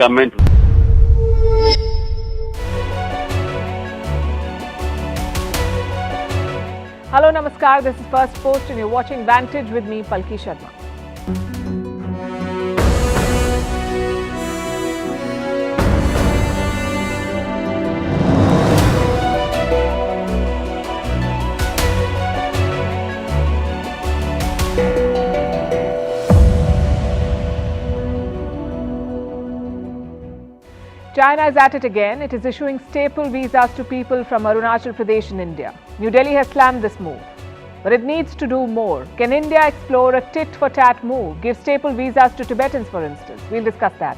Comment. Hello, Namaskar. This is First Post and you're watching Vantage with me, Palki Sharma. China is at it again. It is issuing staple visas to people from Arunachal Pradesh in India. New Delhi has slammed this move, but it needs to do more. Can India explore a tit-for-tat move? Give staple visas to Tibetans, for instance. We'll discuss that.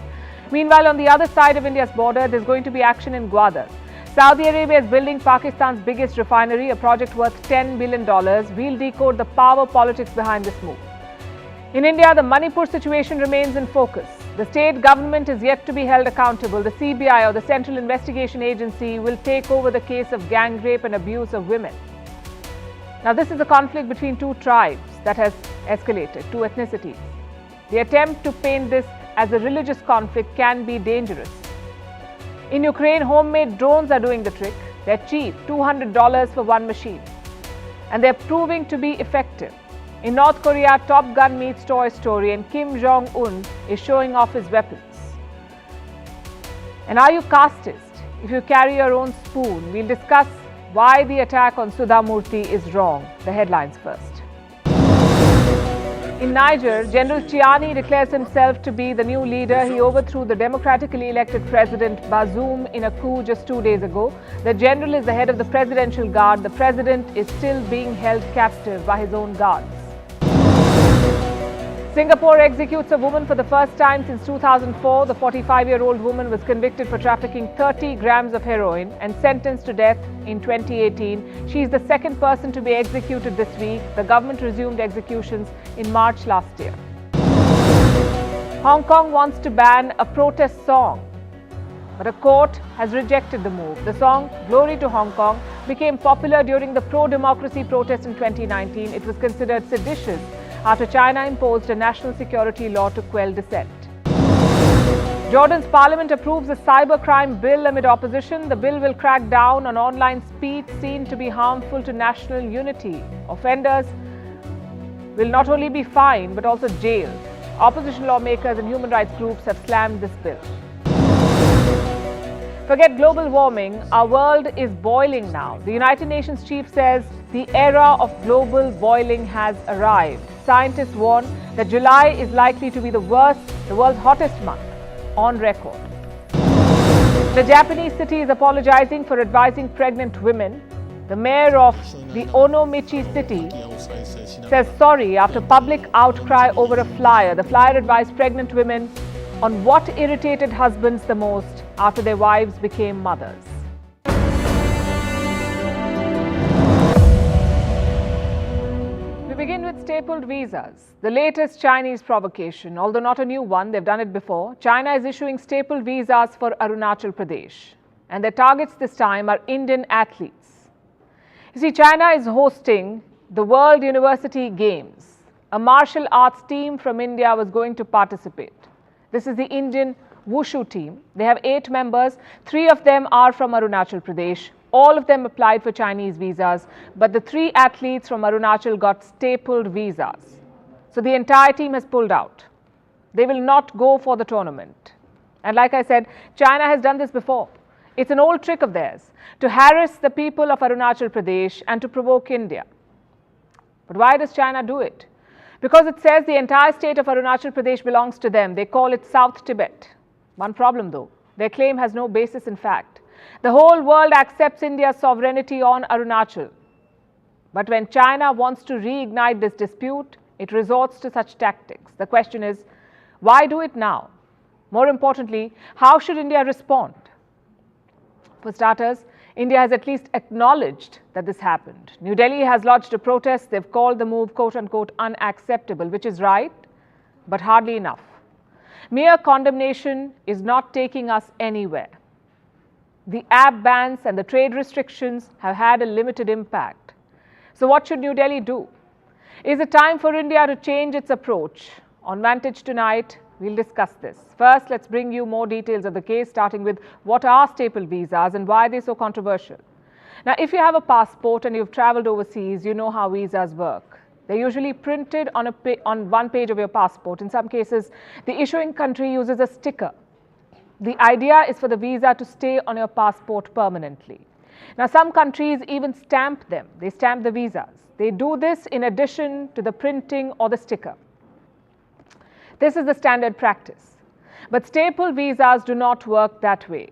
Meanwhile, on the other side of India's border, there's going to be action in Gwadar. Saudi Arabia is building Pakistan's biggest refinery, a project worth $10 billion. We'll decode the power politics behind this move. In India, the Manipur situation remains in focus. The state government is yet to be held accountable. The CBI, or the Central Investigation Agency, will take over the case of gang rape and abuse of women. Now, this is a conflict between two tribes that has escalated, two ethnicities. The attempt to paint this as a religious conflict can be dangerous. In Ukraine, homemade drones are doing the trick. They're cheap, $200 for one machine. And they're proving to be effective. In North Korea, Top Gun meets Toy Story and Kim Jong-un is showing off his weapons. And are you casteist if you carry your own spoon? We'll discuss why the attack on Sudha Murthy is wrong. The headlines first. In Niger, General Chiani declares himself to be the new leader. He overthrew the democratically elected President Bazoum in a coup just 2 days ago. The general is the head of the presidential guard. The president is still being held captive by his own guards. Singapore executes a woman for the first time since 2004. The 45-year-old woman was convicted for trafficking 30 grams of heroin and sentenced to death in 2018. She is the second person to be executed this week. The government resumed executions in March last year. Hong Kong wants to ban a protest song, but a court has rejected the move. The song Glory to Hong Kong became popular during the pro-democracy protest in 2019. It was considered seditious after China imposed a national security law to quell dissent. Jordan's parliament approves a cybercrime bill amid opposition. The bill will crack down on online speech seen to be harmful to national unity. Offenders will not only be fined but also jailed. Opposition lawmakers and human rights groups have slammed this bill. Forget global warming, our world is boiling now. The United Nations chief says the era of global boiling has arrived. Scientists warn that July is likely to be the world's hottest month on record. The Japanese city is apologizing for advising pregnant women. The mayor of the Onomichi city says sorry after public outcry over a flyer. The flyer advised pregnant women on what irritated husbands the most after their wives became mothers. We begin with stapled visas, the latest Chinese provocation. Although not a new one, they've done it before. China is issuing stapled visas for Arunachal Pradesh, and their targets this time are Indian athletes. You see, China is hosting the World University Games. A martial arts team from India was going to participate. This is the Indian Wushu team. They have 8 members. 3 of them are from Arunachal Pradesh. All of them applied for Chinese visas, but the 3 athletes from Arunachal got stapled visas. So the entire team has pulled out. They will not go for the tournament. And like I said, China has done this before. It's an old trick of theirs to harass the people of Arunachal Pradesh and to provoke India. But why does China do it? Because it says the entire state of Arunachal Pradesh belongs to them. They call it South Tibet. One problem though, their claim has no basis in fact. The whole world accepts India's sovereignty on Arunachal. But when China wants to reignite this dispute, it resorts to such tactics. The question is, why do it now? More importantly, how should India respond? For starters, India has at least acknowledged that this happened. New Delhi has lodged a protest. They've called the move quote-unquote unacceptable, which is right, but hardly enough. Mere condemnation is not taking us anywhere. The app bans and the trade restrictions have had a limited impact. So what should New Delhi do? Is it time for India to change its approach? On Vantage tonight, We'll discuss this. First, let's bring you more details of the case, starting with what are staple visas and why they're so controversial. Now, if you have a passport and you've traveled overseas, you know how visas work. They're usually printed on one page of your passport. In some cases, the issuing country uses a sticker. The idea is for the visa to stay on your passport permanently. Now, some countries even stamp them. They stamp the visas. They do this in addition to the printing or the sticker. This is the standard practice. But staple visas do not work that way.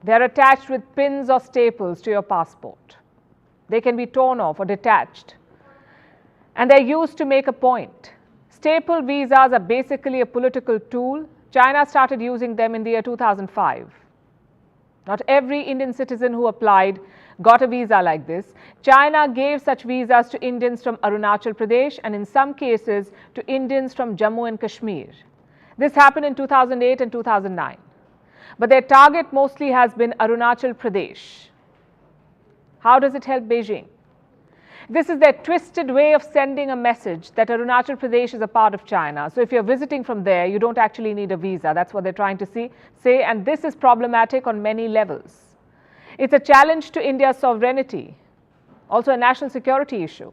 They are attached with pins or staples to your passport. They can be torn off or detached. And they're used to make a point. Staple visas are basically a political tool. China started using them in the year 2005. Not every Indian citizen who applied got a visa like this. China gave such visas to Indians from Arunachal Pradesh and in some cases to Indians from Jammu and Kashmir. This happened in 2008 and 2009. But their target mostly has been Arunachal Pradesh. How does it help Beijing? This is their twisted way of sending a message that Arunachal Pradesh is a part of China. So if you're visiting from there, you don't actually need a visa. That's what they're trying to say, and this is problematic on many levels. It's a challenge to India's sovereignty, also a national security issue.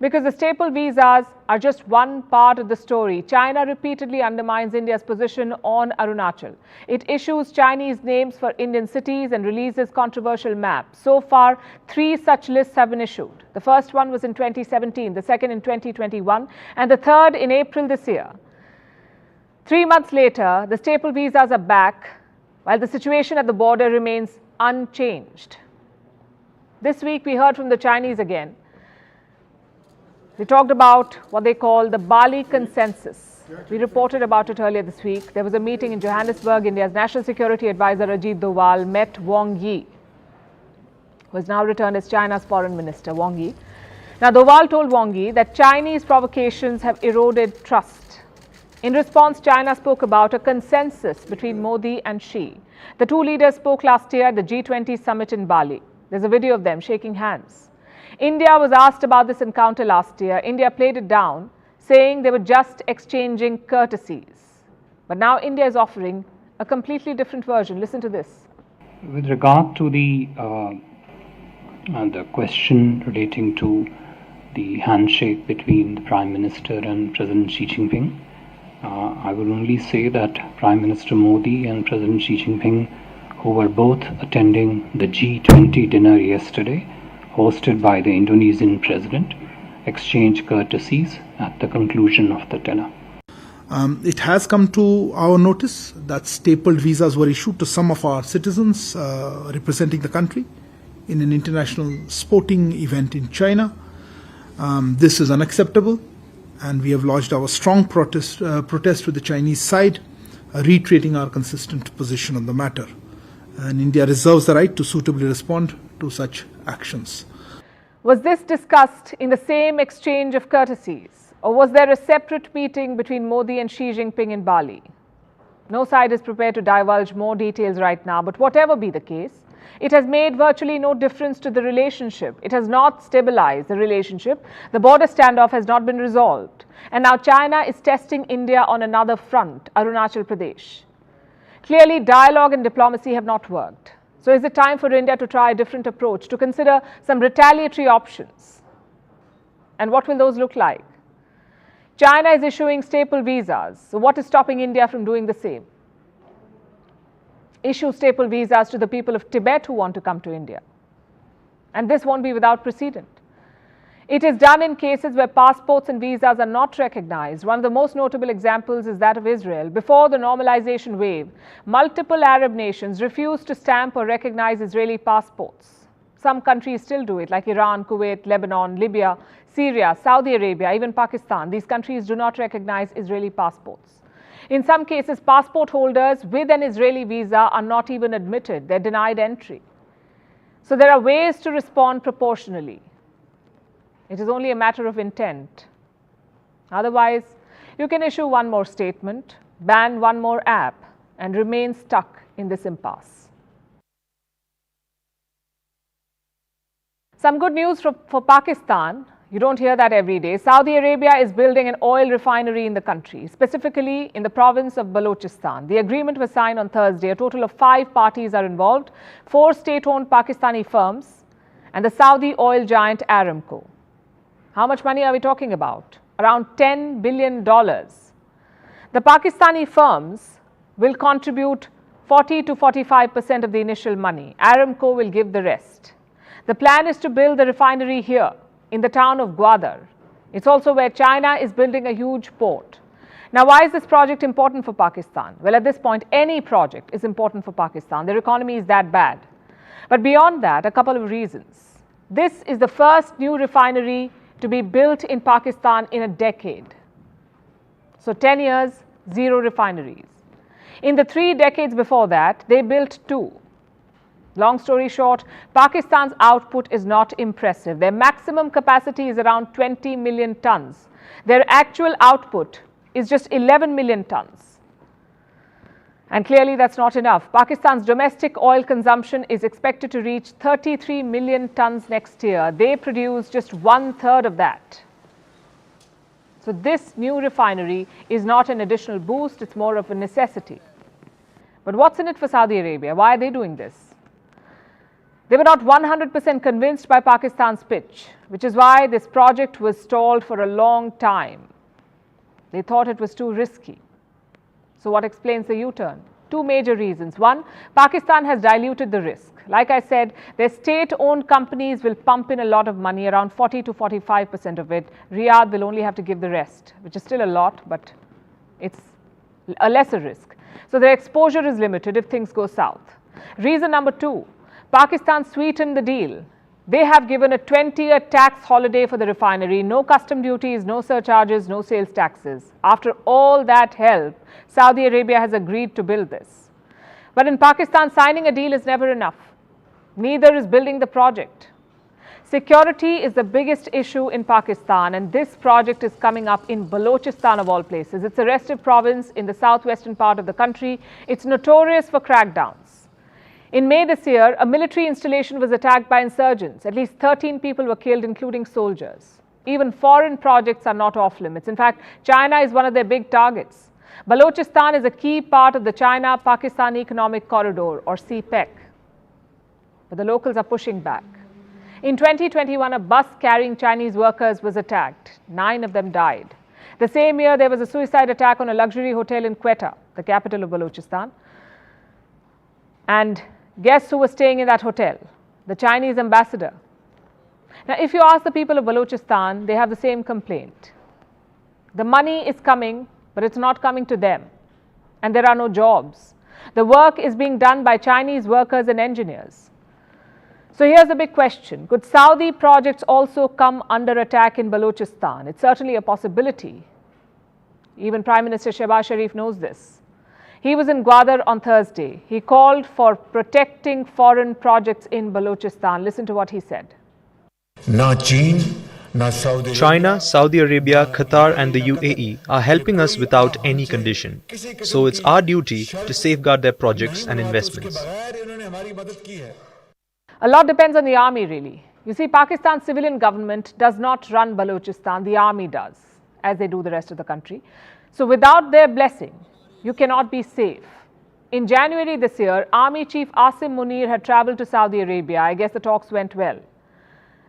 Because the staple visas are just one part of the story. China repeatedly undermines India's position on Arunachal. It issues Chinese names for Indian cities and releases controversial maps. So far, 3 such lists have been issued. The first one was in 2017, the second in 2021, and the third in April this year. 3 months later, the staple visas are back, while the situation at the border remains unchanged. This week, we heard from the Chinese again. They talked about what they call the Bali Consensus. We reported about it earlier this week. There was a meeting in Johannesburg. India's National Security Advisor Ajit Doval met Wang Yi, who has now returned as China's foreign minister, Wang Yi. Now, Doval told Wang Yi that Chinese provocations have eroded trust. In response, China spoke about a consensus between Modi and Xi. The two leaders spoke last year at the G20 summit in Bali. There's a video of them shaking hands. India was asked about this encounter last year. India played it down, saying they were just exchanging courtesies. But now India is offering a completely different version. Listen to this. With regard to the question relating to the handshake between the Prime Minister and President Xi Jinping, I will only say that Prime Minister Modi and President Xi Jinping, who were both attending the G20 dinner yesterday, hosted by the Indonesian president, exchanged courtesies at the conclusion of the dinner. It has come to our notice that stapled visas were issued to some of our citizens representing the country in an international sporting event in China. This is unacceptable, and we have lodged our strong protest with the Chinese side, reiterating our consistent position on the matter. And India reserves the right to suitably respond to such actions. Was this discussed in the same exchange of courtesies, or was there a separate meeting between Modi and Xi Jinping in Bali? No side is prepared to divulge more details right now, but whatever be the case, it has made virtually no difference to the relationship. It has not stabilized the relationship. The border standoff has not been resolved. And now China is testing India on another front, Arunachal Pradesh. Clearly, dialogue and diplomacy have not worked. So is it time for India to try a different approach, to consider some retaliatory options? And what will those look like? China is issuing staple visas. So what is stopping India from doing the same? Issue staple visas to the people of Tibet who want to come to India. And this won't be without precedent. It is done in cases where passports and visas are not recognized. One of the most notable examples is that of Israel. Before the normalization wave, multiple Arab nations refused to stamp or recognize Israeli passports. Some countries still do it, like Iran, Kuwait, Lebanon, Libya, Syria, Saudi Arabia, even Pakistan. These countries do not recognize Israeli passports. In some cases, passport holders with an Israeli visa are not even admitted. They're denied entry. So there are ways to respond proportionally. It is only a matter of intent. Otherwise, you can issue one more statement, ban one more app, and remain stuck in this impasse. Some good news for Pakistan. You don't hear that every day. Saudi Arabia is building an oil refinery in the country, specifically in the province of Balochistan. The agreement was signed on Thursday. A total of 5 parties are involved, 4 state-owned Pakistani firms and the Saudi oil giant Aramco. How much money are we talking about? Around $10 billion. The Pakistani firms will contribute 40 to 45% of the initial money. Aramco will give the rest. The plan is to build the refinery here in the town of Gwadar. It's also where China is building a huge port. Now, why is this project important for Pakistan? Well, at this point, any project is important for Pakistan. Their economy is that bad. But beyond that, a couple of reasons. This is the first new refinery to be built in Pakistan in a decade. So 10 years, 0 refineries. In the 3 decades before that, they built 2. Long story short, Pakistan's output is not impressive. Their maximum capacity is around 20 million tons. Their actual output is just 11 million tons. And clearly that's not enough. Pakistan's domestic oil consumption is expected to reach 33 million tons next year. They produce just 1/3 of that. So this new refinery is not an additional boost, it's more of a necessity. But what's in it for Saudi Arabia? Why are they doing this? They were not 100% convinced by Pakistan's pitch, which is why this project was stalled for a long time. They thought it was too risky. So what explains the U-turn? 2 major reasons. One, Pakistan has diluted the risk. Like I said, their state-owned companies will pump in a lot of money, around 40 to 45% of it. Riyadh will only have to give the rest, which is still a lot, but it's a lesser risk. So their exposure is limited if things go south. Reason number 2, Pakistan sweetened the deal. They have given a 20-year tax holiday for the refinery, no custom duties, no surcharges, no sales taxes. After all that help, Saudi Arabia has agreed to build this. But in Pakistan, signing a deal is never enough. Neither is building the project. Security is the biggest issue in Pakistan, and this project is coming up in Balochistan of all places. It's a restive province in the southwestern part of the country. It's notorious for crackdowns. In May this year, a military installation was attacked by insurgents. At least 13 people were killed, including soldiers. Even foreign projects are not off limits. In fact, China is one of their big targets. Balochistan is a key part of the China-Pakistan Economic Corridor, or CPEC. But the locals are pushing back. In 2021, a bus carrying Chinese workers was attacked. 9 of them died. The same year, there was a suicide attack on a luxury hotel in Quetta, the capital of Balochistan. And guess who was staying in that hotel? The Chinese ambassador. Now, if you ask the people of Balochistan, they have the same complaint. The money is coming, but it's not coming to them. And there are no jobs. The work is being done by Chinese workers and engineers. So here's the big question. Could Saudi projects also come under attack in Balochistan? It's certainly a possibility. Even Prime Minister Shehbaz Sharif knows this. He was in Gwadar on Thursday. He called for protecting foreign projects in Balochistan. Listen to what he said. China, Saudi Arabia, Qatar and the UAE are helping us without any condition. So it's our duty to safeguard their projects and investments. A lot depends on the army, really. You see, Pakistan's civilian government does not run Balochistan. The army does, as they do the rest of the country. So without their blessing, you cannot be safe. In January this year, Army Chief Asim Munir had travelled to Saudi Arabia. I guess the talks went well.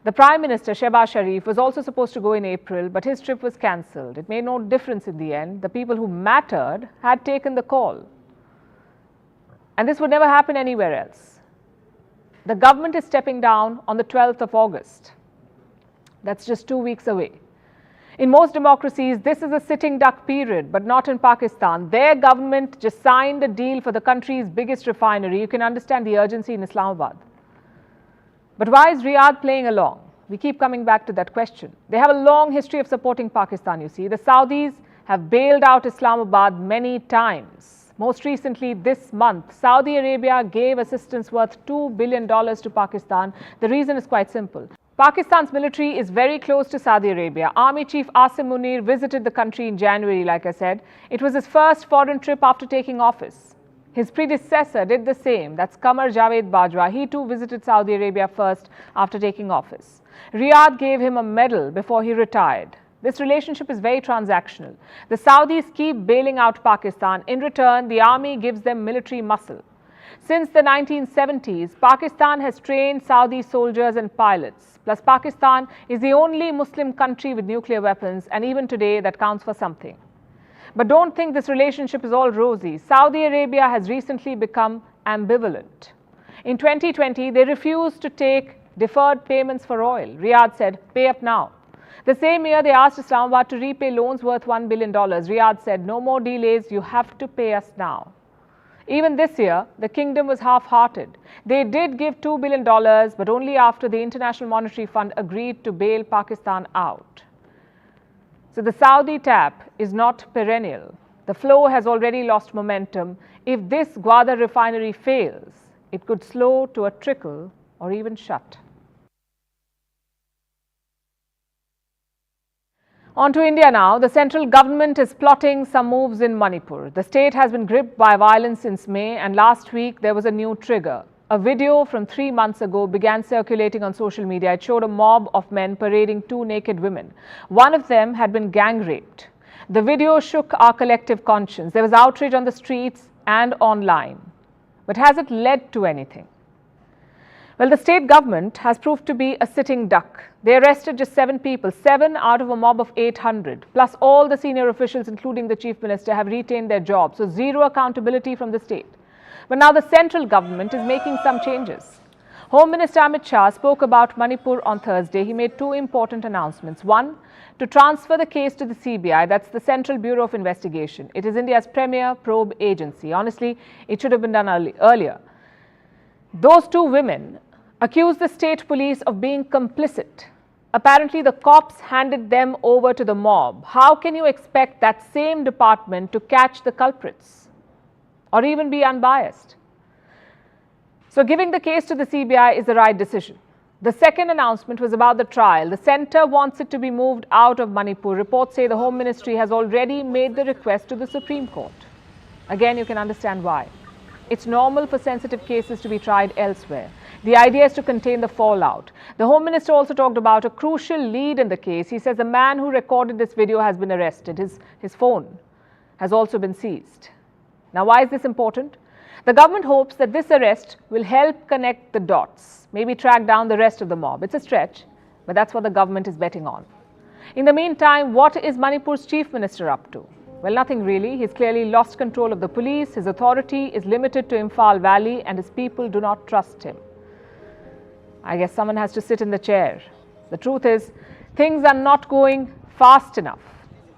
The Prime Minister, Shehbaz Sharif, was also supposed to go in April, but his trip was cancelled. It made no difference in the end. The people who mattered had taken the call. And this would never happen anywhere else. The government is stepping down on the 12th of August. That's just 2 weeks away. In most democracies, this is a sitting duck period, but not in Pakistan. Their government just signed a deal for the country's biggest refinery. You can understand the urgency in Islamabad. But why is Riyadh playing along? We keep coming back to that question. They have a long history of supporting Pakistan, you see. The Saudis have bailed out Islamabad many times. Most recently, this month, Saudi Arabia gave assistance worth $2 billion to Pakistan. The reason is quite simple. Pakistan's military is very close to Saudi Arabia. Army Chief Asim Munir visited the country in January, like I said. It was his first foreign trip after taking office. His predecessor did the same. That's Qamar Javed Bajwa. He too visited Saudi Arabia first after taking office. Riyadh gave him a medal before he retired. This relationship is very transactional. The Saudis keep bailing out Pakistan. In return, the army gives them military muscle. Since the 1970s, Pakistan has trained Saudi soldiers and pilots. Plus, Pakistan is the only Muslim country with nuclear weapons, and even today that counts for something. But don't think this relationship is all rosy. Saudi Arabia has recently become ambivalent. In 2020, they refused to take deferred payments for oil. Riyadh said, pay up now. The same year, they asked Islamabad to repay loans worth $1 billion. Riyadh said, no more delays, you have to pay us now. Even this year, the kingdom was half-hearted. They did give $2 billion, but only after the International Monetary Fund agreed to bail Pakistan out. So the Saudi tap is not perennial. The flow has already lost momentum. If this Gwadar refinery fails, it could slow to a trickle or even shut. On to India now. The central government is plotting some moves in Manipur. The state has been gripped by violence since May, and last week there was a new trigger. A video from 3 months ago began circulating on social media. It showed a mob of men parading 2 naked women. One of them had been gang raped. The video shook our collective conscience. There was outrage on the streets and online. But has it led to anything? Well, the state government has proved to be a sitting duck. They arrested just 7 people, 7 out of a mob of 800. Plus all the senior officials, including the chief minister, have retained their jobs. So zero accountability from the state. But now the central government is making some changes. Home Minister Amit Shah spoke about Manipur on Thursday. He made 2 important announcements. One, to transfer the case to the CBI, that's the Central Bureau of Investigation. It is India's premier probe agency. Honestly, it should have been done earlier. Those 2 women accused the state police of being complicit. Apparently, the cops handed them over to the mob. How can you expect that same department to catch the culprits or even be unbiased? So giving the case to the CBI is the right decision. The second announcement was about the trial. The centre wants it to be moved out of Manipur. Reports say the Home Ministry has already made the request to the Supreme Court. Again, you can understand why. It's normal for sensitive cases to be tried elsewhere. The idea is to contain the fallout. The Home Minister also talked about a crucial lead in the case. He says the man who recorded this video has been arrested. His phone has also been seized. Now, why is this important? The government hopes that this arrest will help connect the dots, maybe track down the rest of the mob. It's a stretch, but that's what the government is betting on. In the meantime, what is Manipur's chief minister up to? Well, nothing really. He's clearly lost control of the police. His authority is limited to Imphal Valley, and his people do not trust him. I guess someone has to sit in the chair. The truth is, things are not going fast enough.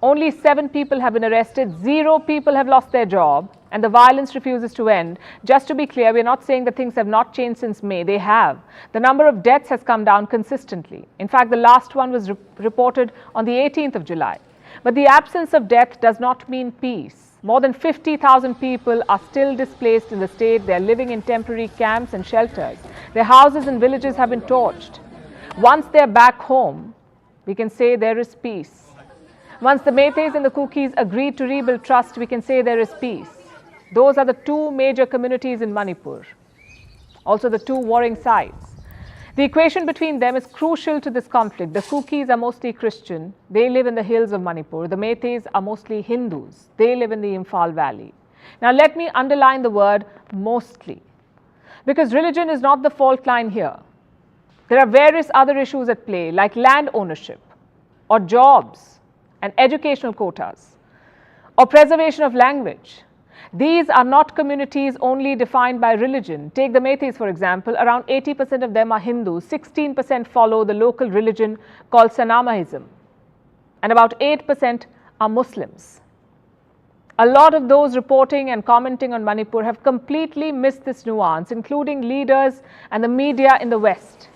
Only 7 people have been arrested, 0 people have lost their job, and the violence refuses to end. Just to be clear, we're not saying that things have not changed since May. They have. The number of deaths has come down consistently. In fact, the last one was reported on the 18th of July. But the absence of death does not mean peace. More than 50,000 people are still displaced in the state. They are living in temporary camps and shelters. Their houses and villages have been torched. Once they are back home, we can say there is peace. Once the Meiteis and the Kukis agreed to rebuild trust, we can say there is peace. Those are the 2 major communities in Manipur. Also the 2 warring sides. The equation between them is crucial to this conflict. The Kukis are mostly Christian. They live in the hills of Manipur. The Meiteis are mostly Hindus. They live in the Imphal Valley. Now let me underline the word mostly, because religion is not the fault line here. There are various other issues at play, like land ownership or jobs and educational quotas or preservation of language. These are not communities only defined by religion. Take the Meiteis, for example. Around 80% of them are Hindus. 16% follow the local religion called Sanamahism. And about 8% are Muslims. A lot of those reporting and commenting on Manipur have completely missed this nuance, including leaders and the media in the West.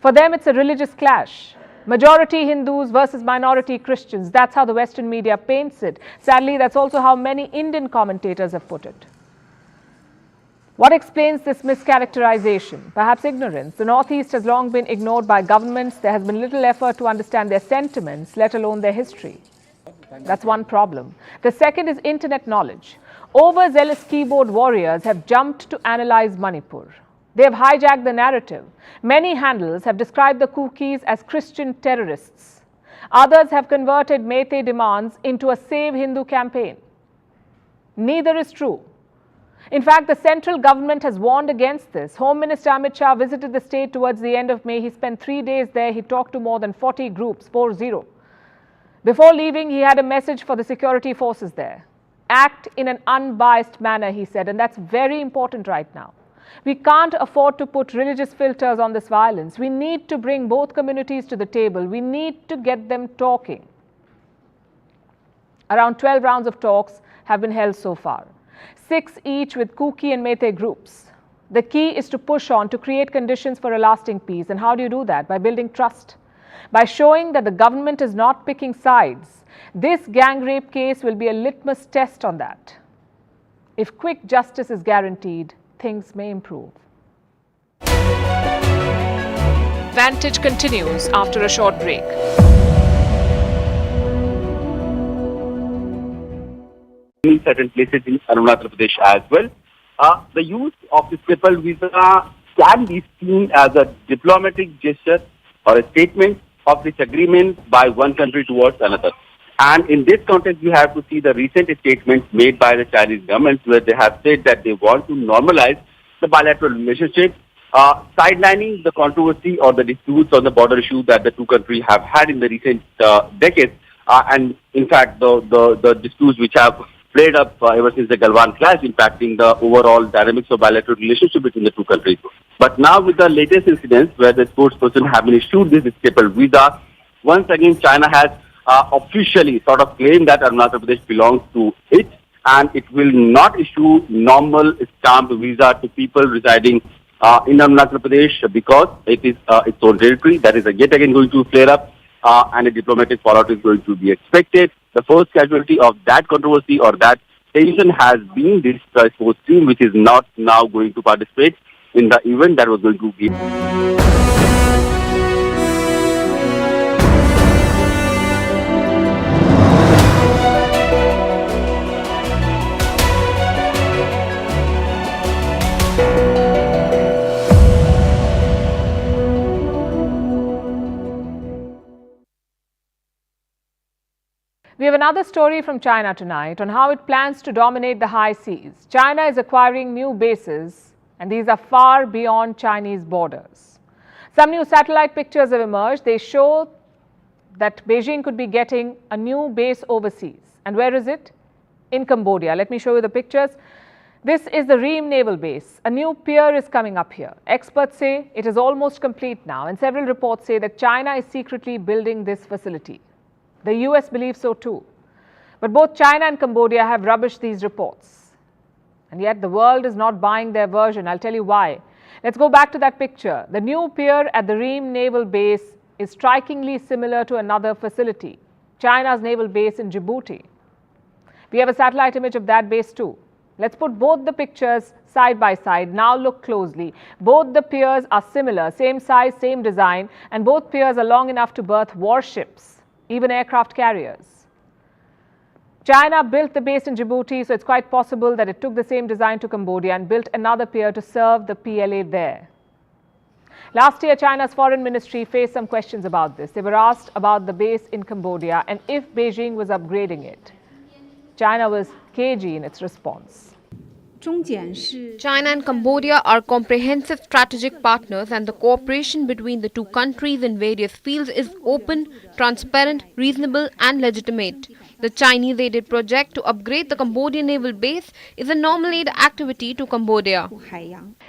For them, it's a religious clash. Majority Hindus versus minority Christians. That's how the Western media paints it. Sadly, that's also how many Indian commentators have put it. What explains this mischaracterization? Perhaps ignorance. The Northeast has long been ignored by governments. There has been little effort to understand their sentiments, let alone their history. That's one problem. The second is internet knowledge. Overzealous keyboard warriors have jumped to analyze Manipur. They have hijacked the narrative. Many handles have described the cookies as Christian terrorists. Others have converted Meitei demands into a Save Hindu campaign. Neither is true. In fact, the central government has warned against this. Home Minister Amit Shah visited the state towards the end of May. He spent 3 days there. He talked to more than 40 groups, 40. Before leaving, he had a message for the security forces there. Act in an unbiased manner, he said, and that's very important right now. We can't afford to put religious filters on this violence. We need to bring both communities to the table. We need to get them talking. Around 12 rounds of talks have been held so far, 6 each with Kuki and Meitei groups. The key is to push on to create conditions for a lasting peace. And how do you do that? By building trust, by showing that the government is not picking sides. This gang rape case will be a litmus test on that. If quick justice is guaranteed, things may improve. Vantage continues after a short break. In certain places in Arunachal Pradesh as well. The use of the triple visa can be seen as a diplomatic gesture or a statement of disagreement by one country towards another. And in this context, you have to see the recent statements made by the Chinese government where they have said that they want to normalize the bilateral relationship, sidelining the controversy or the disputes on the border issue that the two countries have had in the recent decades. And in fact, the disputes which have played up ever since the Galwan clash, impacting the overall dynamics of bilateral relationship between the two countries. But now with the latest incidents where the spokesperson have been issued this staple visa, once again China has officially sort of claimed that Arunachal Pradesh belongs to it, and it will not issue normal stamped visa to people residing in Arunachal Pradesh because it is its own territory. That is yet again going to flare up, and a diplomatic fallout is going to be expected. The first casualty of that controversy or that tension has been this sports team, which is not now going to participate in the event that was going to be. We have another story from China tonight on how it plans to dominate the high seas. China is acquiring new bases, and these are far beyond Chinese borders. Some new satellite pictures have emerged. They show that Beijing could be getting a new base overseas. And where is it? In Cambodia. Let me show you the pictures. This is the Ream Naval Base. A new pier is coming up here. Experts say it is almost complete now, and several reports say that China is secretly building this facility. The US believes so too. But both China and Cambodia have rubbished these reports. And yet the world is not buying their version. I'll tell you why. Let's go back to that picture. The new pier at the Ream Naval Base is strikingly similar to another facility, China's naval base in Djibouti. We have a satellite image of that base too. Let's put both the pictures side by side. Now look closely. Both the piers are similar, same size, same design, and both piers are long enough to berth warships, even aircraft carriers. China built the base in Djibouti, so it's quite possible that it took the same design to Cambodia and built another pier to serve the PLA there. Last year, China's foreign ministry faced some questions about this. They were asked about the base in Cambodia and if Beijing was upgrading it. China was cagey in its response. China and Cambodia are comprehensive strategic partners, and the cooperation between the two countries in various fields is open, transparent, reasonable and legitimate. The Chinese-aided project to upgrade the Cambodian naval base is a normal aid activity to Cambodia.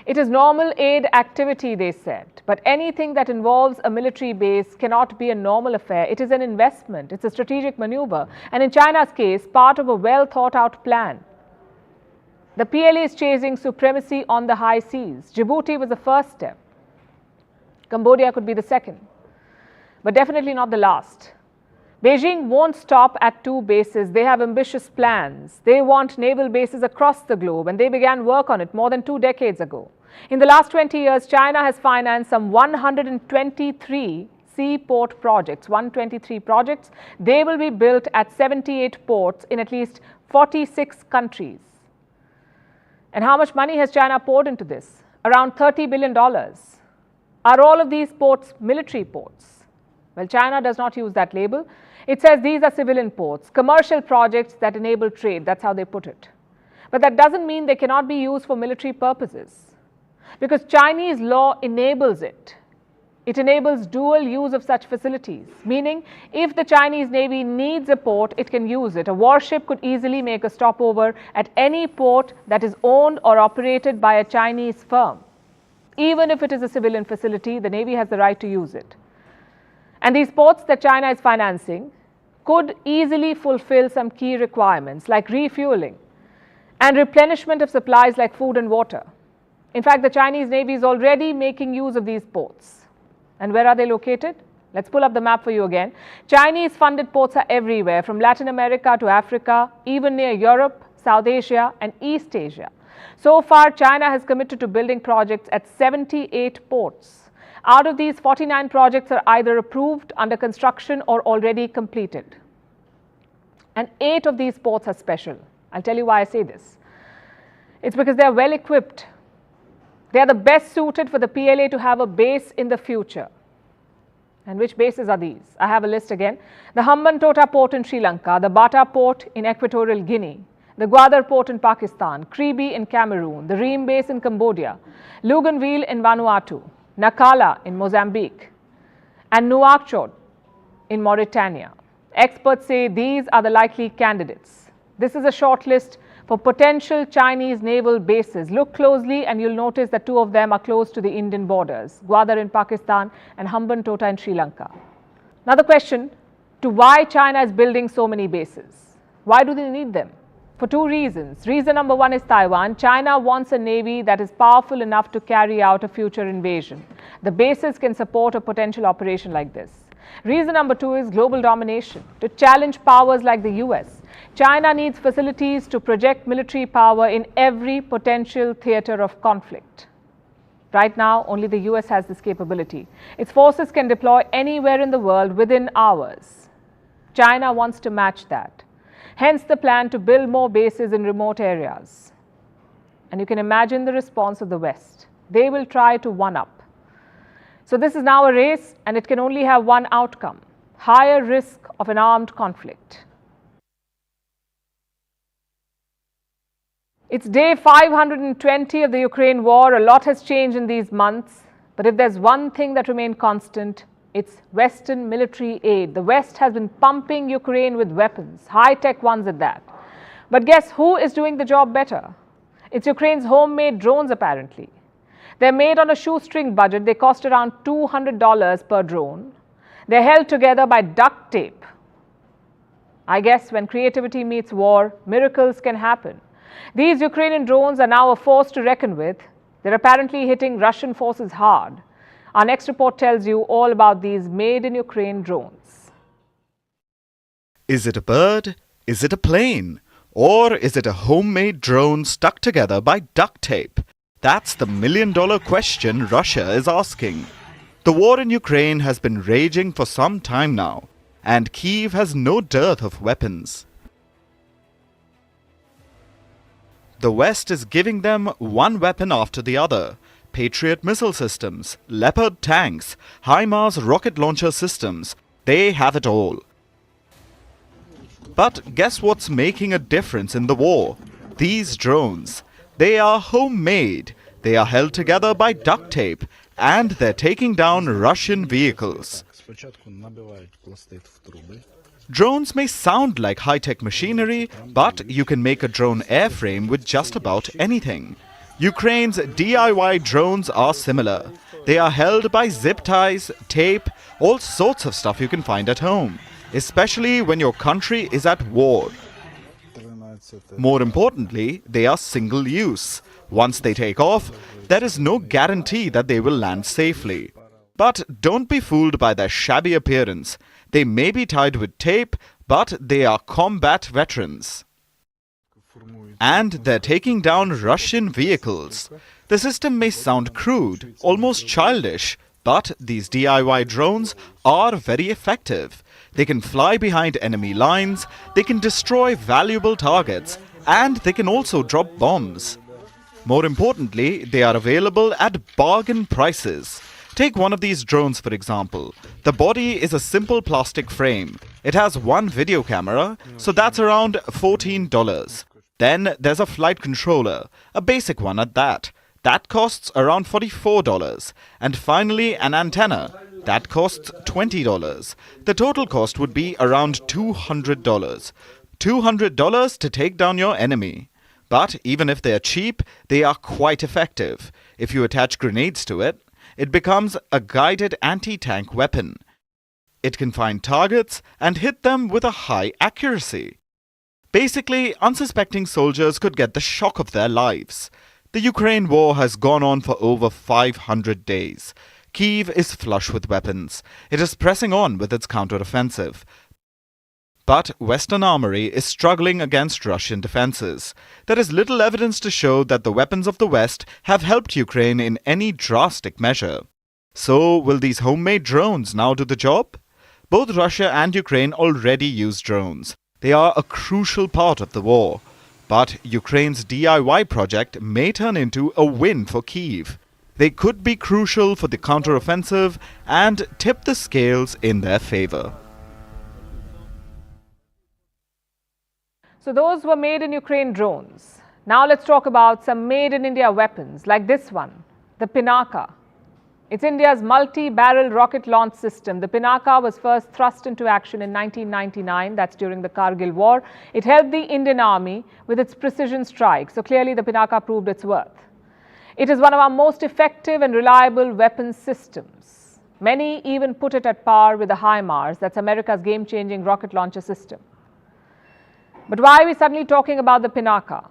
It is normal aid activity, they said. But anything that involves a military base cannot be a normal affair. It is an investment. It's a strategic maneuver. And in China's case, part of a well-thought-out plan. The PLA is chasing supremacy on the high seas. Djibouti was the first step. Cambodia could be the second, but definitely not the last. Beijing won't stop at 2 bases. They have ambitious plans. They want naval bases across the globe, and they began work on it more than 2 decades ago. In the last 20 years, China has financed some 123 seaport projects, 123 projects. They will be built at 78 ports in at least 46 countries. And how much money has China poured into this? Around $30 billion. Are all of these ports military ports? Well, China does not use that label. It says these are civilian ports, commercial projects that enable trade. That's how they put it. But that doesn't mean they cannot be used for military purposes, because Chinese law enables it. It enables dual use of such facilities, meaning if the Chinese Navy needs a port, it can use it. A warship could easily make a stopover at any port that is owned or operated by a Chinese firm. Even if it is a civilian facility, the Navy has the right to use it. And these ports that China is financing could easily fulfill some key requirements like refueling and replenishment of supplies like food and water. In fact, the Chinese Navy is already making use of these ports. And where are they located? Let's pull up the map for you again. Chinese funded ports are everywhere, from Latin America to Africa, even near Europe, South Asia and East Asia. So far, China has committed to building projects at 78 ports. Out of these, 49 projects are either approved, under construction or already completed. And 8 of these ports are special. I'll tell you why I say this. It's because they are well equipped. They are the best suited for the PLA to have a base in the future. And which bases are these? I have a list again. The Hambantota port in Sri Lanka, the Bata port in Equatorial Guinea, the Gwadar port in Pakistan, Kribi in Cameroon, the Reem base in Cambodia, Luganville in Vanuatu, Nakala in Mozambique, and Nouakchott in Mauritania. Experts say these are the likely candidates. This is a short list for potential Chinese naval bases. Look closely and you'll notice that 2 of them are close to the Indian borders, Gwadar in Pakistan and Hambantota in Sri Lanka. Now the question to why China is building so many bases. Why do they need them? For 2 reasons. Reason number 1 is Taiwan. China wants a navy that is powerful enough to carry out a future invasion. The bases can support a potential operation like this. Reason number 2 is global domination. To challenge powers like the US, China needs facilities to project military power in every potential theater of conflict. Right now, only the US has this capability. Its forces can deploy anywhere in the world within hours. China wants to match that. Hence the plan to build more bases in remote areas. And you can imagine the response of the West. They will try to one-up. So this is now a race, and it can only have one outcome: higher risk of an armed conflict. It's day 520 of the Ukraine war. A lot has changed in these months. But if there's one thing that remained constant, it's Western military aid. The West has been pumping Ukraine with weapons, high-tech ones at that. But guess who is doing the job better? It's Ukraine's homemade drones, apparently. They're made on a shoestring budget. They cost around $200 per drone. They're held together by duct tape. I guess when creativity meets war, miracles can happen. These Ukrainian drones are now a force to reckon with. They're apparently hitting Russian forces hard. Our next report tells you all about these made-in-Ukraine drones. Is it a bird? Is it a plane? Or is it a homemade drone stuck together by duct tape? That's the million-dollar question Russia is asking. The war in Ukraine has been raging for some time now, and Kyiv has no dearth of weapons. The West is giving them one weapon after the other: Patriot missile systems, Leopard tanks, HIMARS rocket launcher systems. They have it all. But guess what's making a difference in the war? These drones. They are homemade, they are held together by duct tape, and they're taking down Russian vehicles. Drones may sound like high-tech machinery, but you can make a drone airframe with just about anything. Ukraine's DIY drones are similar. They are held by zip ties, tape, all sorts of stuff you can find at home, especially when your country is at war. More importantly, they are single-use. Once they take off, there is no guarantee that they will land safely. But don't be fooled by their shabby appearance. They may be tied with tape, but they are combat veterans. And they're taking down Russian vehicles. The system may sound crude, almost childish, but these DIY drones are very effective. They can fly behind enemy lines, they can destroy valuable targets, and they can also drop bombs. More importantly, they are available at bargain prices. Take one of these drones for example. The body is a simple plastic frame. It has one video camera, so that's around $14. Then there's a flight controller, a basic one at that. That costs around $44. And finally an antenna. That costs $20. The total cost would be around $200. $200 to take down your enemy. But even if they're cheap, they are quite effective. If you attach grenades to it, it becomes a guided anti-tank weapon. It can find targets and hit them with a high accuracy. Basically, unsuspecting soldiers could get the shock of their lives. The Ukraine war has gone on for over 500 days. Kyiv is flush with weapons. It is pressing on with its counter-offensive. But Western armory is struggling against Russian defenses. There is little evidence to show that the weapons of the West have helped Ukraine in any drastic measure. So, will these homemade drones now do the job? Both Russia and Ukraine already use drones. They are a crucial part of the war. But Ukraine's DIY project may turn into a win for Kyiv. They could be crucial for the counter-offensive and tip the scales in their favor. So those were made in Ukraine drones. Now let's talk about some made in India weapons like this one, the Pinaka. It's India's multi-barrel rocket launch system. The Pinaka was first thrust into action in 1999, that's during the Kargil war. It helped the Indian Army with its precision strikes, so clearly the Pinaka proved its worth. It is one of our most effective and reliable weapons systems. Many even put it at par with the HIMARS, that's America's game-changing rocket launcher system. But why are we suddenly talking about the Pinaka?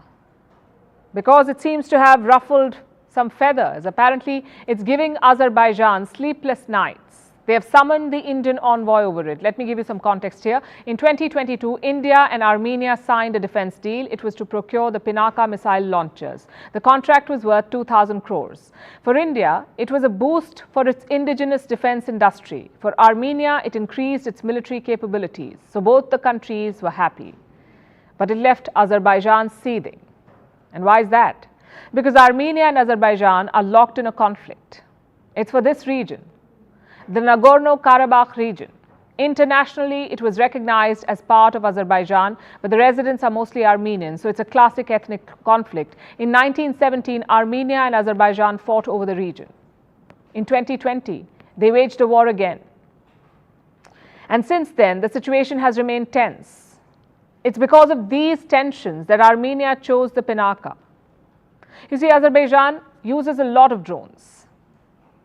Because it seems to have ruffled some feathers. Apparently, it's giving Azerbaijan sleepless nights. They have summoned the Indian envoy over it. Let me give you some context here. In 2022, India and Armenia signed a defense deal. It was to procure the Pinaka missile launchers. The contract was worth 2,000 crores. For India, it was a boost for its indigenous defense industry. For Armenia, it increased its military capabilities. So both the countries were happy. But it left Azerbaijan seething. And why is that? Because Armenia and Azerbaijan are locked in a conflict. It's for this region, the Nagorno-Karabakh region. Internationally, it was recognized as part of Azerbaijan, but the residents are mostly Armenians, so it's a classic ethnic conflict. In 1917, Armenia and Azerbaijan fought over the region. In 2020, they waged a war again. And since then, the situation has remained tense. It's because of these tensions that Armenia chose the Pinaka. You see, Azerbaijan uses a lot of drones.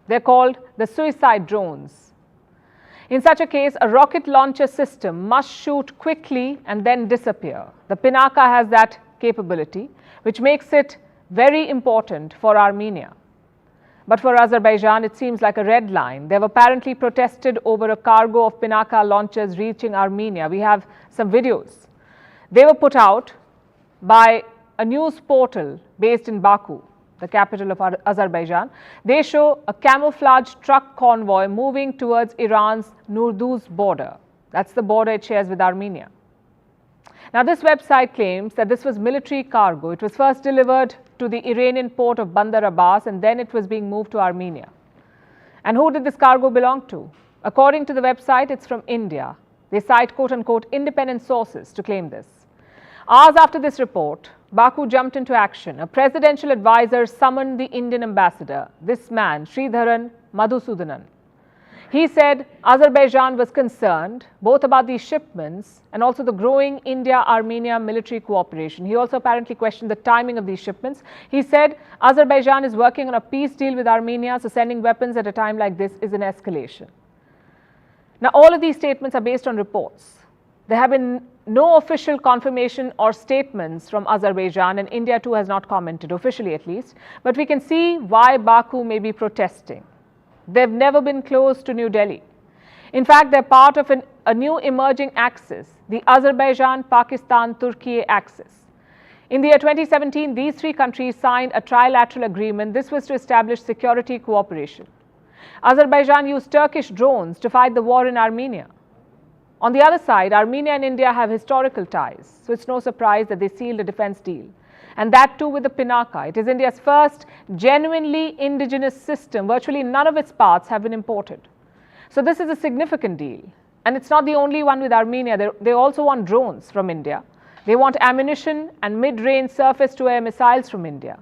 They're called the suicide drones. In such a case, a rocket launcher system must shoot quickly and then disappear. The Pinaka has that capability, which makes it very important for Armenia. But for Azerbaijan, it seems like a red line. They have apparently protested over a cargo of Pinaka launchers reaching Armenia. We have some videos. They were put out by a news portal based in Baku, the capital of Azerbaijan. They show a camouflaged truck convoy moving towards Iran's Nurduz border. That's the border it shares with Armenia. Now, this website claims that this was military cargo. It was first delivered to the Iranian port of Bandar Abbas and then it was being moved to Armenia. And who did this cargo belong to? According to the website, it's from India. They cite quote-unquote independent sources to claim this. Hours after this report, Baku jumped into action. A presidential advisor summoned the Indian ambassador, this man, Sridharan Madhusudanan. He said Azerbaijan was concerned both about these shipments and also the growing India-Armenia military cooperation. He also apparently questioned the timing of these shipments. He said Azerbaijan is working on a peace deal with Armenia, so sending weapons at a time like this is an escalation. Now, all of these statements are based on reports. There have been no official confirmation or statements from Azerbaijan, and India too has not commented, officially at least. But we can see why Baku may be protesting. They've never been close to New Delhi. In fact, they're part of a new emerging axis, the Azerbaijan-Pakistan-Turkey axis. In the year 2017, these three countries signed a trilateral agreement. This was to establish security cooperation. Azerbaijan used Turkish drones to fight the war in Armenia. On the other side, Armenia and India have historical ties, so it's no surprise that they sealed a defense deal. And that too with the Pinaka. It is India's first genuinely indigenous system. Virtually none of its parts have been imported. So this is a significant deal. And it's not the only one with Armenia. They also want drones from India. They want ammunition and mid-range surface-to-air missiles from India.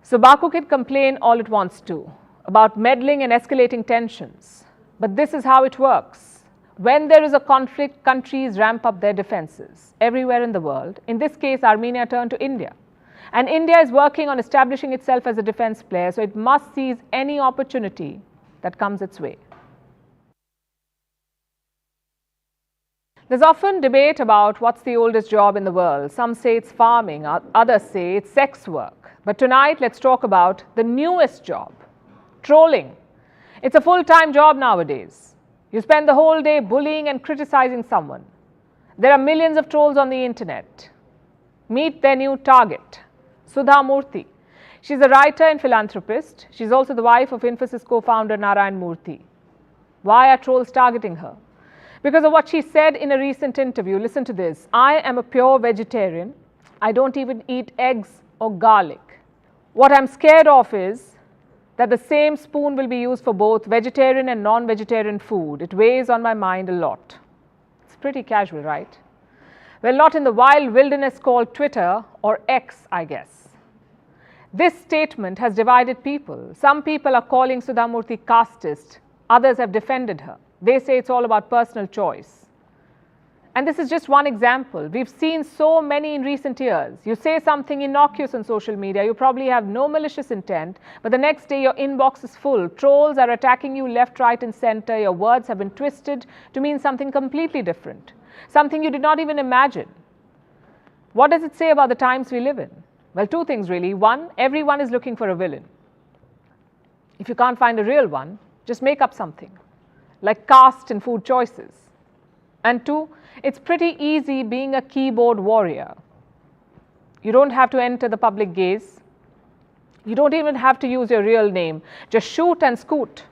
So Baku can complain all it wants to about meddling and escalating tensions. But this is how it works. When there is a conflict, countries ramp up their defenses everywhere in the world. In this case, Armenia turned to India. And India is working on establishing itself as a defense player, so it must seize any opportunity that comes its way. There's often debate about what's the oldest job in the world. Some say it's farming, others say it's sex work. But tonight, let's talk about the newest job, trolling. It's a full-time job nowadays. You spend the whole day bullying and criticizing someone. There are millions of trolls on the internet. Meet their new target, Sudha Murthy. She's a writer and philanthropist. She's also the wife of Infosys co-founder Murthy. Why are trolls targeting her? Because of what she said in a recent interview. Listen to this. I am a pure vegetarian. I don't even eat eggs or garlic. What I'm scared of is that the same spoon will be used for both vegetarian and non-vegetarian food. It weighs on my mind a lot. It's pretty casual, right? Well, not in the wild wilderness called Twitter or X, I guess. This statement has divided people. Some people are calling Sudha Murthy casteist. Others have defended her. They say it's all about personal choice. And this is just one example. We've seen so many in recent years. You say something innocuous on social media, you probably have no malicious intent, but the next day your inbox is full. Trolls are attacking you left, right and center. Your words have been twisted to mean something completely different, something you did not even imagine. What does it say about the times we live in? Well, two things really. One, everyone is looking for a villain. If you can't find a real one, just make up something, like caste and food choices. And two, it's pretty easy being a keyboard warrior. You don't have to enter the public gaze. You don't even have to use your real name. Just shoot and scoot.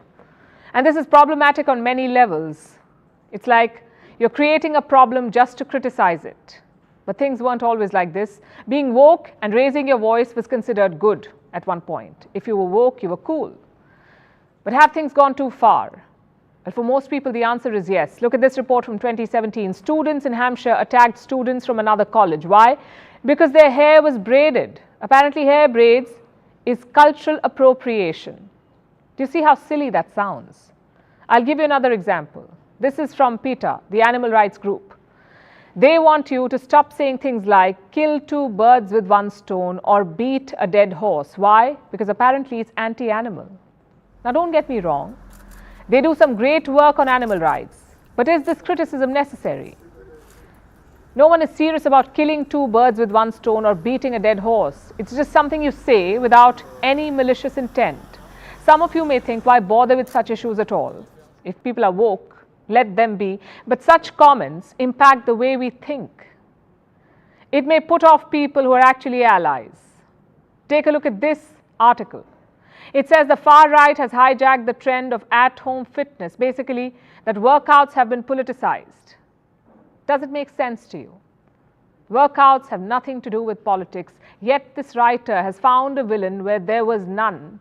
And this is problematic on many levels. It's like you're creating a problem just to criticize it. But things weren't always like this. Being woke and raising your voice was considered good at one point. If you were woke, you were cool. But have things gone too far? Well, for most people, the answer is yes. Look at this report from 2017. Students in Hampshire attacked students from another college. Why? Because their hair was braided. Apparently, hair braids is cultural appropriation. Do you see how silly that sounds? I'll give you another example. This is from PETA, the animal rights group. They want you to stop saying things like kill two birds with one stone or beat a dead horse. Why? Because apparently it's anti-animal. Now, don't get me wrong. They do some great work on animal rights. But is this criticism necessary? No one is serious about killing two birds with one stone or beating a dead horse. It's just something you say without any malicious intent. Some of you may think, why bother with such issues at all? If people are woke, let them be. But such comments impact the way we think. It may put off people who are actually allies. Take a look at this article. It says the far right has hijacked the trend of at-home fitness, basically that workouts have been politicized. Does it make sense to you? Workouts have nothing to do with politics, yet this writer has found a villain where there was none.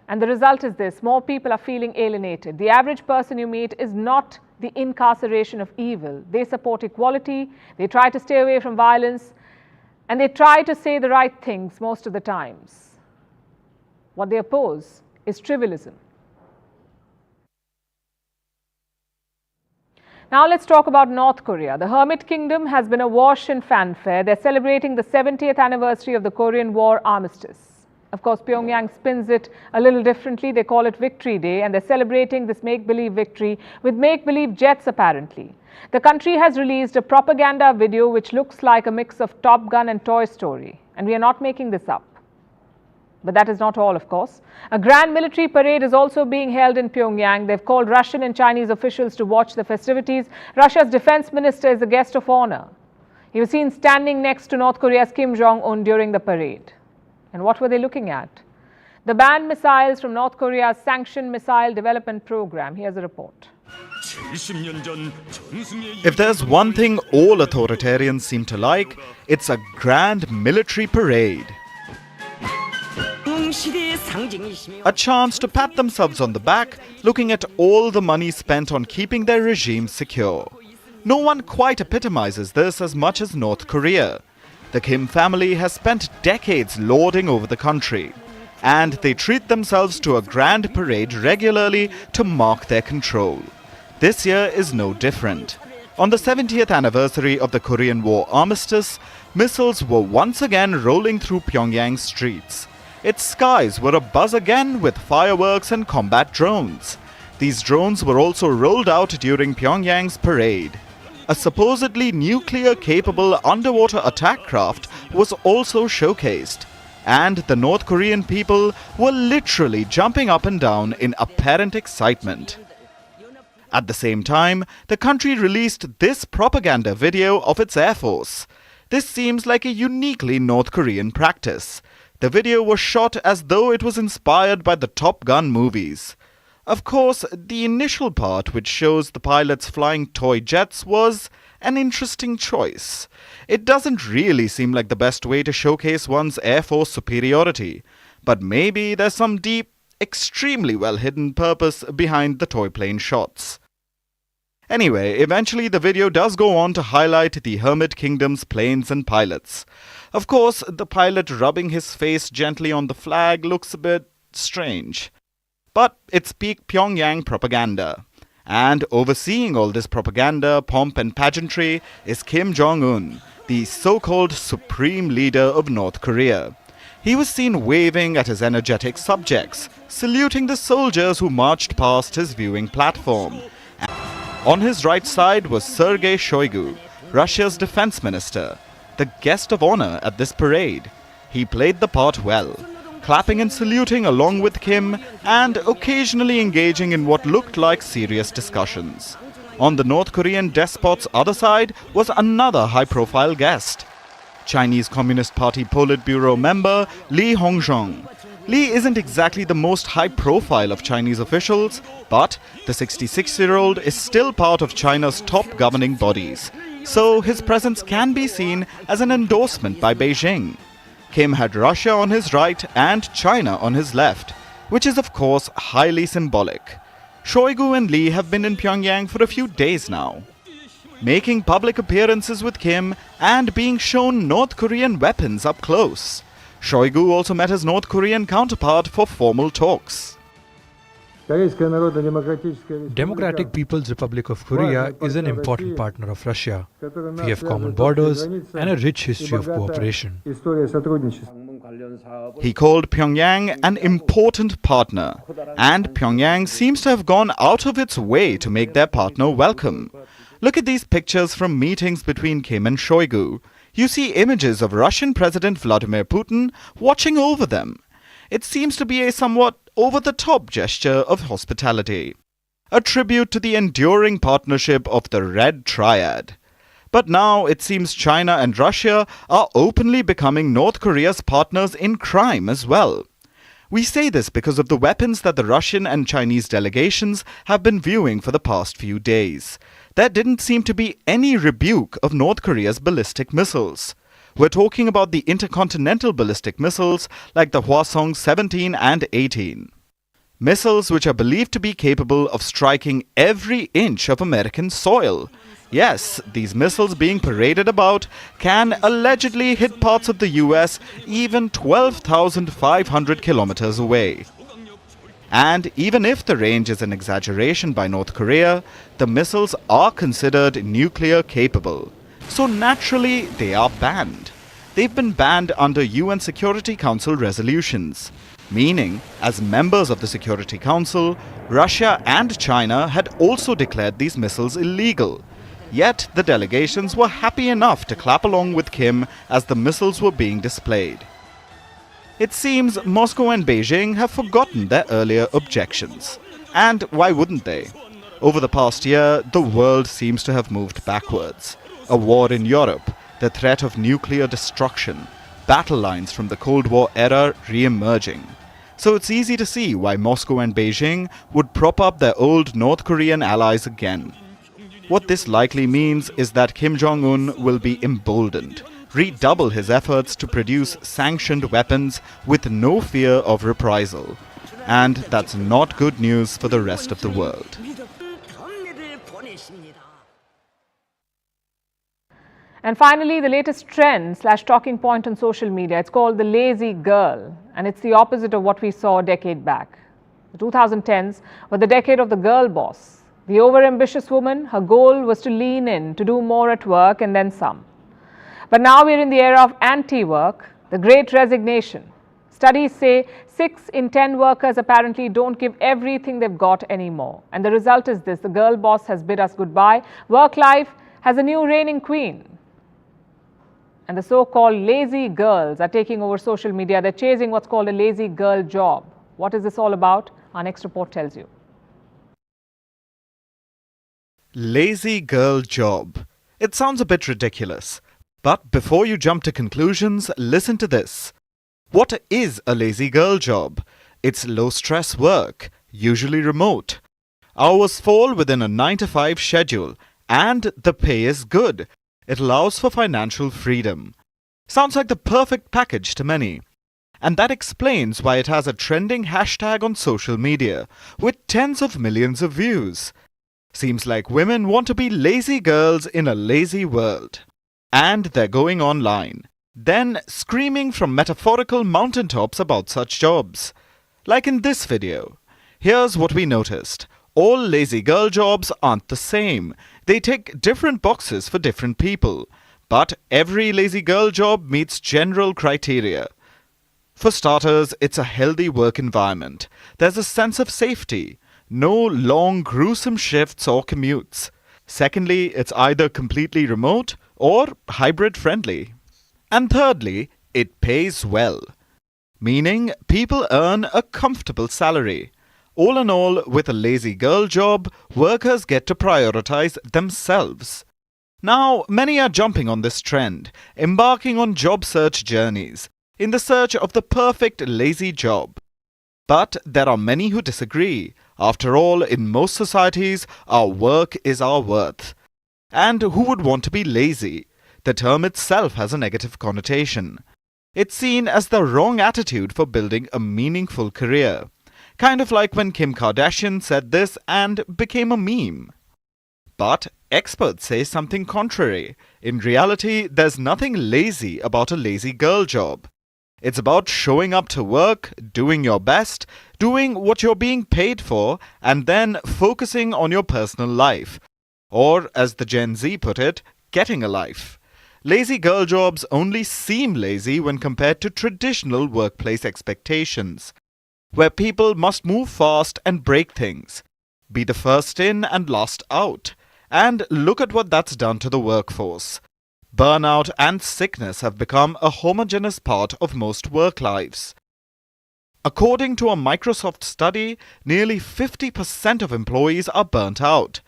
And the result is this: more people are feeling alienated. The average person you meet is not the incarceration of evil. They support equality, they try to stay away from violence, and they try to say the right things most of the times. What they oppose is trivialism. Now let's talk about North Korea. The Hermit Kingdom has been awash in fanfare. They're celebrating the 70th anniversary of the Korean War armistice. Of course, Pyongyang spins it a little differently. They call it Victory Day, and they're celebrating this make-believe victory with make-believe jets, apparently. The country has released a propaganda video which looks like a mix of Top Gun and Toy Story. And we are not making this up. But that is not all, of course. A grand military parade is also being held in Pyongyang. They've called Russian and Chinese officials to watch the festivities. Russia's defense minister is the guest of honor. He was seen standing next to North Korea's Kim Jong-un during the parade. And what were they looking at? The banned missiles from North Korea's sanctioned missile development program. Here's a report. If there's one thing all authoritarians seem to like, it's a grand military parade. A chance to pat themselves on the back, looking at all the money spent on keeping their regime secure. No one quite epitomizes this as much as North Korea. The Kim family has spent decades lording over the country, and they treat themselves to a grand parade regularly to mark their control. This year is no different. On the 70th anniversary of the Korean War armistice, missiles were once again rolling through Pyongyang's streets. Its skies were abuzz again with fireworks and combat drones. These drones were also rolled out during Pyongyang's parade. A supposedly nuclear-capable underwater attack craft was also showcased, and the North Korean people were literally jumping up and down in apparent excitement. At the same time, the country released this propaganda video of its Air Force. This seems like a uniquely North Korean practice. The video was shot as though it was inspired by the Top Gun movies. Of course, the initial part, which shows the pilots flying toy jets, was an interesting choice. It doesn't really seem like the best way to showcase one's Air Force superiority, but maybe there's some deep, extremely well-hidden purpose behind the toy plane shots. Anyway, eventually the video does go on to highlight the Hermit Kingdom's planes and pilots. Of course, the pilot rubbing his face gently on the flag looks a bit strange. But it's peak Pyongyang propaganda. And overseeing all this propaganda, pomp and pageantry is Kim Jong-un, the so-called supreme leader of North Korea. He was seen waving at his energetic subjects, saluting the soldiers who marched past his viewing platform. On his right side was Sergei Shoigu, Russia's defense minister, the guest of honor at this parade. He played the part well, clapping and saluting along with Kim and occasionally engaging in what looked like serious discussions. On the North Korean despot's other side was another high-profile guest, Chinese Communist Party Politburo member Li Hongzhong. Li isn't exactly the most high-profile of Chinese officials, but the 66-year-old is still part of China's top governing bodies, so his presence can be seen as an endorsement by Beijing. Kim had Russia on his right and China on his left, which is of course highly symbolic. Shoigu and Li have been in Pyongyang for a few days now, making public appearances with Kim and being shown North Korean weapons up close. Shoigu also met his North Korean counterpart for formal talks. Democratic People's Republic of Korea is an important partner of Russia. We have common borders and a rich history of cooperation. He called Pyongyang an important partner, and Pyongyang seems to have gone out of its way to make their partner welcome. Look at these pictures from meetings between Kim and Shoigu. You see images of Russian President Vladimir Putin watching over them. It seems to be a somewhat over-the-top gesture of hospitality, a tribute to the enduring partnership of the Red Triad. But now it seems China and Russia are openly becoming North Korea's partners in crime as well. We say this because of the weapons that the Russian and Chinese delegations have been viewing for the past few days. There didn't seem to be any rebuke of North Korea's ballistic missiles. We're talking about the intercontinental ballistic missiles like the Hwasong 17 and 18. Missiles which are believed to be capable of striking every inch of American soil. Yes, these missiles being paraded about can allegedly hit parts of the US even 12,500 kilometers away. And even if the range is an exaggeration by North Korea, the missiles are considered nuclear capable. So naturally, they are banned. They've been banned under UN Security Council resolutions, meaning, as members of the Security Council, Russia and China had also declared these missiles illegal. Yet the delegations were happy enough to clap along with Kim as the missiles were being displayed. It seems Moscow and Beijing have forgotten their earlier objections. And why wouldn't they? Over the past year, the world seems to have moved backwards. A war in Europe, the threat of nuclear destruction, battle lines from the Cold War era re-emerging. So it's easy to see why Moscow and Beijing would prop up their old North Korean allies again. What this likely means is that Kim Jong-un will be emboldened, redouble his efforts to produce sanctioned weapons with no fear of reprisal. And that's not good news for the rest of the world. And finally, the latest trend / talking point on social media. It's called the lazy girl, and it's the opposite of what we saw a decade back. The 2010s were the decade of the girl boss. The overambitious woman, her goal was to lean in, to do more at work and then some. But now we're in the era of anti-work, the great resignation. Studies say 6 in 10 workers apparently don't give everything they've got anymore. And the result is this: the girl boss has bid us goodbye. Work life has a new reigning queen. And the so-called lazy girls are taking over social media. They're chasing what's called a lazy girl job. What is this all about? Our next report tells you. Lazy girl job. It sounds a bit ridiculous. But before you jump to conclusions, listen to this. What is a lazy girl job? It's low-stress work, usually remote. Hours fall within a 9-to-5 schedule, and the pay is good. It allows for financial freedom. Sounds like the perfect package to many. And that explains why it has a trending hashtag on social media, with tens of millions of views. Seems like women want to be lazy girls in a lazy world. And they're going online, then screaming from metaphorical mountaintops about such jobs. Like in this video. Here's what we noticed. All lazy girl jobs aren't the same. They tick different boxes for different people. But every lazy girl job meets general criteria. For starters, it's a healthy work environment. There's a sense of safety. No long, gruesome shifts or commutes. Secondly, it's either completely remote or hybrid-friendly. And thirdly, it pays well. Meaning, people earn a comfortable salary. All in all, with a lazy girl job, workers get to prioritize themselves. Now, many are jumping on this trend, embarking on job search journeys, in the search of the perfect lazy job. But there are many who disagree. After all, in most societies, our work is our worth. And who would want to be lazy? The term itself has a negative connotation. It's seen as the wrong attitude for building a meaningful career. Kind of like when Kim Kardashian said this and became a meme. But experts say something contrary. In reality, there's nothing lazy about a lazy girl job. It's about showing up to work, doing your best, doing what you're being paid for, and then focusing on your personal life. Or, as the Gen Z put it, getting a life. Lazy girl jobs only seem lazy when compared to traditional workplace expectations, where people must move fast and break things, be the first in and last out. And look at what that's done to the workforce. Burnout and sickness have become a homogeneous part of most work lives. According to a Microsoft study, nearly 50% of employees are burnt out.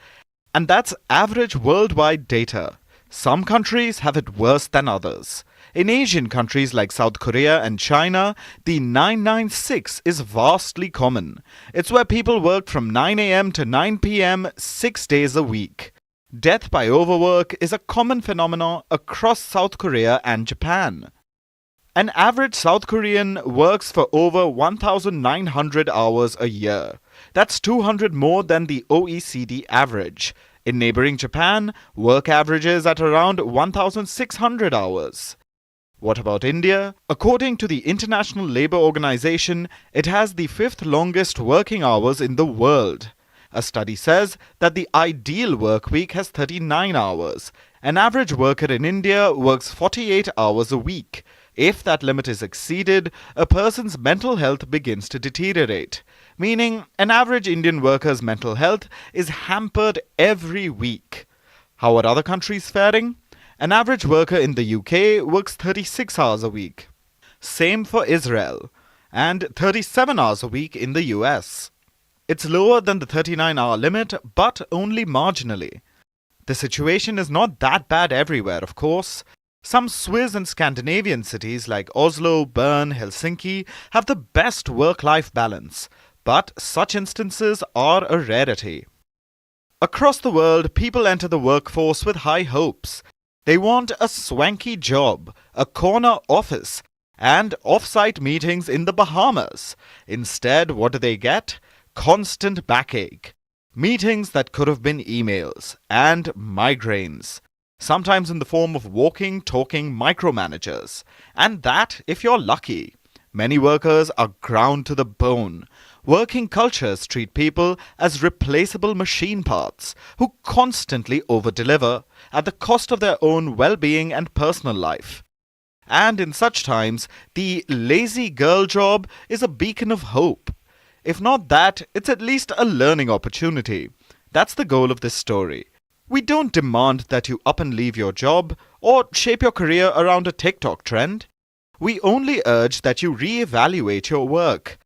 And that's average worldwide data. Some countries have it worse than others. In Asian countries like South Korea and China, the 996 is vastly common. It's where people work from 9 a.m. to 9 p.m. 6 days a week. Death by overwork is a common phenomenon across South Korea and Japan. An average South Korean works for over 1,900 hours a year. That's 200 more than the OECD average. In neighboring Japan, work averages at around 1,600 hours. What about India? According to the International Labour Organization, it has the 5th longest working hours in the world. A study says that the ideal work week has 39 hours. An average worker in India works 48 hours a week. If that limit is exceeded, a person's mental health begins to deteriorate. Meaning, an average Indian worker's mental health is hampered every week. How are other countries faring? An average worker in the UK works 36 hours a week. Same for Israel. And 37 hours a week in the US. It's lower than the 39-hour limit, but only marginally. The situation is not that bad everywhere, of course. Some Swiss and Scandinavian cities like Oslo, Bern, Helsinki have the best work-life balance, but such instances are a rarity. Across the world, people enter the workforce with high hopes. They want a swanky job, a corner office, and off-site meetings in the Bahamas. Instead, what do they get? Constant backache. Meetings that could have been emails, and migraines. Sometimes in the form of walking, talking micromanagers. And that if you're lucky. Many workers are ground to the bone. Working cultures treat people as replaceable machine parts who constantly over-deliver at the cost of their own well-being and personal life. And in such times, the lazy girl job is a beacon of hope. If not that, it's at least a learning opportunity. That's the goal of this story. We don't demand that you up and leave your job or shape your career around a TikTok trend. We only urge that you re-evaluate your work.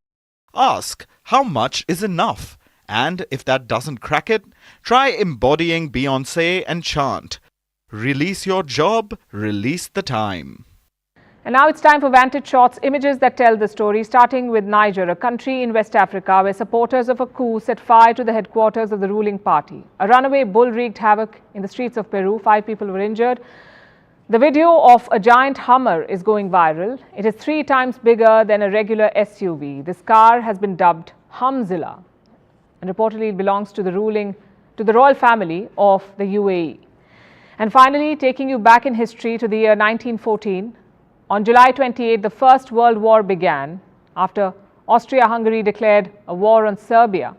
Ask, how much is enough? And if that doesn't crack it, try embodying Beyoncé and chant, release your job, release the time. And now it's time for Vantage Shots, images that tell the story, starting with Niger, a country in West Africa where supporters of a coup set fire to the headquarters of the ruling party. A runaway bull wreaked havoc in the streets of Peru. 5 people were injured. The video of a giant Hummer is going viral. It is 3 times bigger than a regular SUV. This car has been dubbed Humzilla, and reportedly it belongs to the royal family of the UAE. And finally, taking you back in history to the year 1914, on July 28, the First World War began after Austria-Hungary declared a war on Serbia.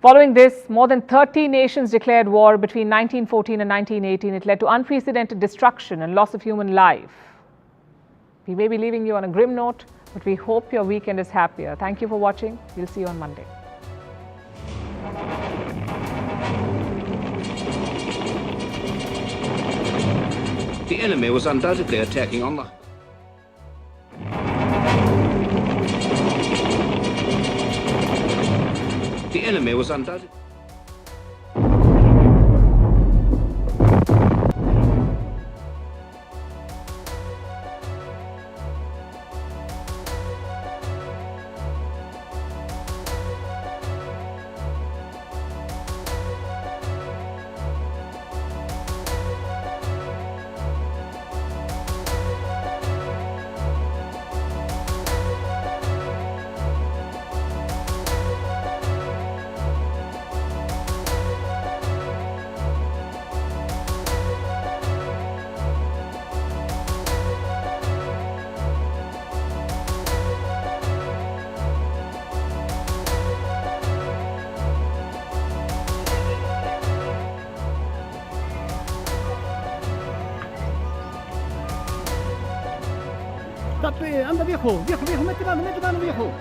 Following this, more than 30 nations declared war between 1914 and 1918. It led to unprecedented destruction and loss of human life. We may be leaving you on a grim note, but we hope your weekend is happier. Thank you for watching. We'll see you on Monday. The enemy was undoubtedly attacking on the... The enemy was undoubtedly... Anda viejo, mete mano viejo.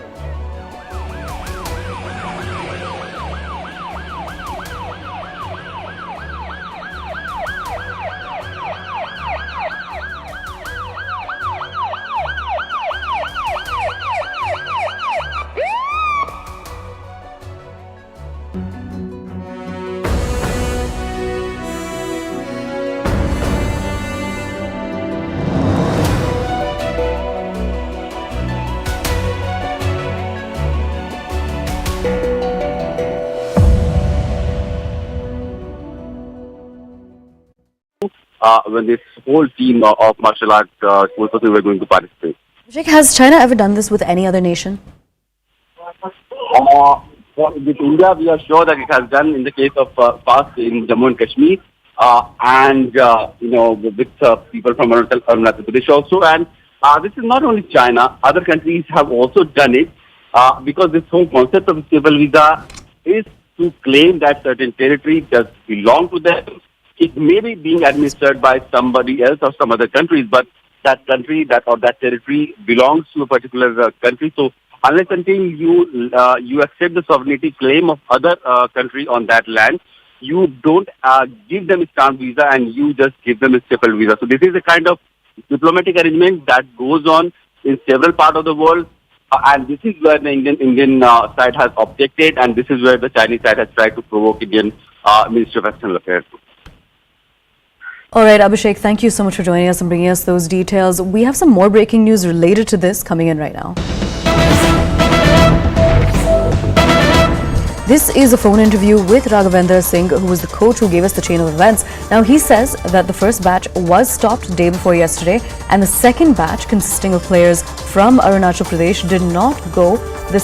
When this whole team of martial art sports were going to participate. Has China ever done this with any other nation? With India, we are sure that it has done in the case of past in Jammu and Kashmir, and with people from Arunachal Pradesh also. And this is not only China; other countries have also done it because this whole concept of stable visa is to claim that certain territory does belong to them. It may be being administered by somebody else or some other countries, but that country or that territory belongs to a particular country. So unless until you accept the sovereignty claim of other country on that land, you don't give them a stamp visa and you just give them a staple visa. So this is a kind of diplomatic arrangement that goes on in several parts of the world, and this is where the Indian side has objected, and this is where the Chinese side has tried to provoke Indian Ministry of External Affairs. All right, Abhishek, thank you so much for joining us and bringing us those details. We have some more breaking news related to this coming in right now. This is a phone interview with Raghavendra Singh, who was the coach who gave us the chain of events. Now, he says that the first batch was stopped day before yesterday, and the second batch, consisting of players from Arunachal Pradesh, did not go the